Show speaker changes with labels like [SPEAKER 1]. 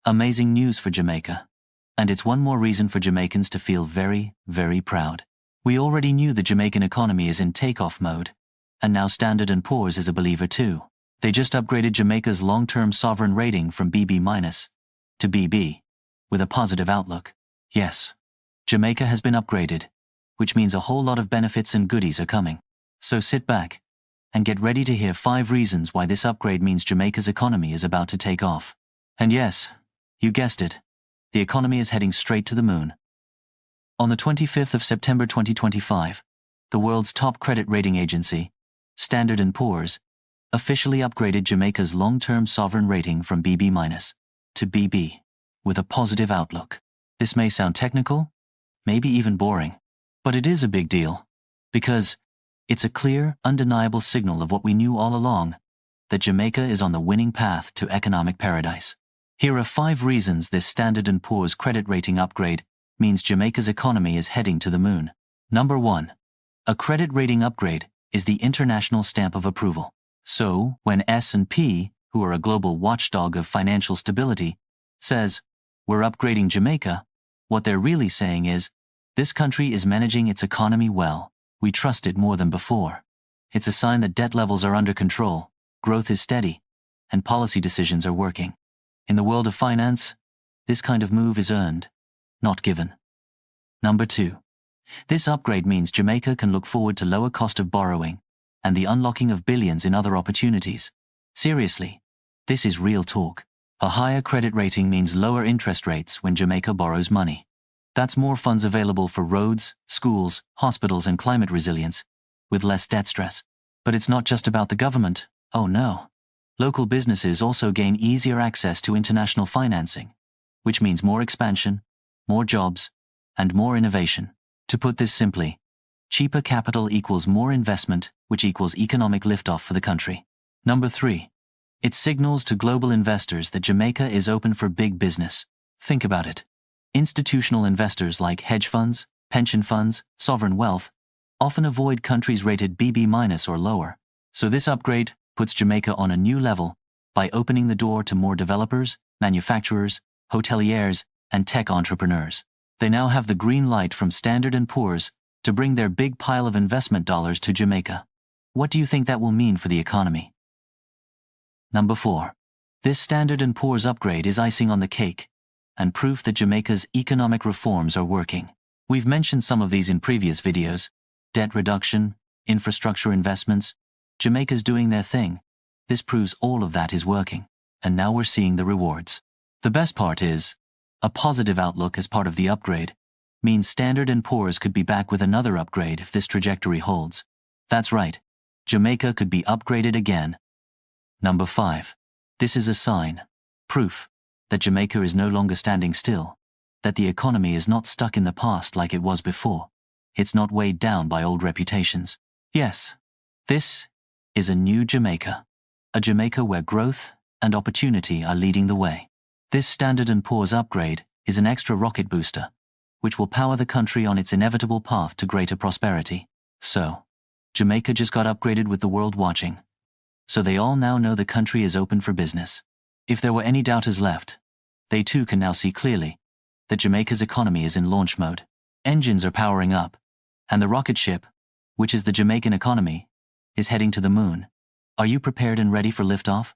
[SPEAKER 1] Amazing news for Jamaica. And it's one more reason for Jamaicans to feel very, very proud. We already knew the Jamaican economy is in takeoff mode, and now Standard & Poor's is a believer too. They just upgraded Jamaica's long-term sovereign rating from BB- to BB, with a positive outlook. Yes, Jamaica has been upgraded, which means a whole lot of benefits and goodies are coming. So sit back and get ready to hear 5 reasons why this upgrade means Jamaica's economy is about to take off. And yes, you guessed it, the economy is heading straight to the moon. On the 25th of September 2025, the world's top credit rating agency, Standard & Poor's, officially upgraded Jamaica's long-term sovereign rating from BB- to BB, with a positive outlook. This may sound technical, maybe even boring, but it is a big deal, because it's a clear, undeniable signal of what we knew all along, that Jamaica is on the winning path to economic paradise. Here are 5 reasons this Standard & Poor's credit rating upgrade means Jamaica's economy is heading to the moon. Number 1. A credit rating upgrade is the international stamp of approval. So, when S&P, who are a global watchdog of financial stability, says, "We're upgrading Jamaica," what they're really saying is, "This country is managing its economy well. We trust it more than before." It's a sign that debt levels are under control, growth is steady, and policy decisions are working. In the world of finance, this kind of move is earned, not given. Number 2. This upgrade means Jamaica can look forward to lower cost of borrowing and the unlocking of billions in other opportunities. Seriously, this is real talk. A higher credit rating means lower interest rates when Jamaica borrows money. That's more funds available for roads, schools, hospitals, and climate resilience, with less debt stress. But it's not just about the government. Oh no. Local businesses also gain easier access to international financing, which means more expansion, more jobs, and more innovation. To put this simply, cheaper capital equals more investment, which equals economic liftoff for the country. Number 3. It signals to global investors that Jamaica is open for big business. Think about it. Institutional investors like hedge funds, pension funds, sovereign wealth, often avoid countries rated BB- or lower. So this upgrade puts Jamaica on a new level by opening the door to more developers, manufacturers, hoteliers, and tech entrepreneurs. They now have the green light from Standard & Poor's to bring their big pile of investment dollars to Jamaica. What do you think that will mean for the economy? Number 4. This Standard & Poor's upgrade is icing on the cake and proof that Jamaica's economic reforms are working. We've mentioned some of these in previous videos: debt reduction, infrastructure investments. Jamaica's doing their thing. This proves all of that is working, and now we're seeing the rewards. The best part is, a positive outlook as part of the upgrade means Standard & Poor's could be back with another upgrade if this trajectory holds. That's right, Jamaica could be upgraded again. Number 5. This is a sign, proof, that Jamaica is no longer standing still, that the economy is not stuck in the past like it was before. It's not weighed down by old reputations. Yes, this is a new Jamaica, a Jamaica where growth and opportunity are leading the way. This Standard & Poor's upgrade is an extra rocket booster, which will power the country on its inevitable path to greater prosperity. So, Jamaica just got upgraded with the world watching. So they all now know the country is open for business. If there were any doubters left, they too can now see clearly that Jamaica's economy is in launch mode. Engines are powering up, and the rocket ship, which is the Jamaican economy, is heading to the moon. Are you prepared and ready for liftoff?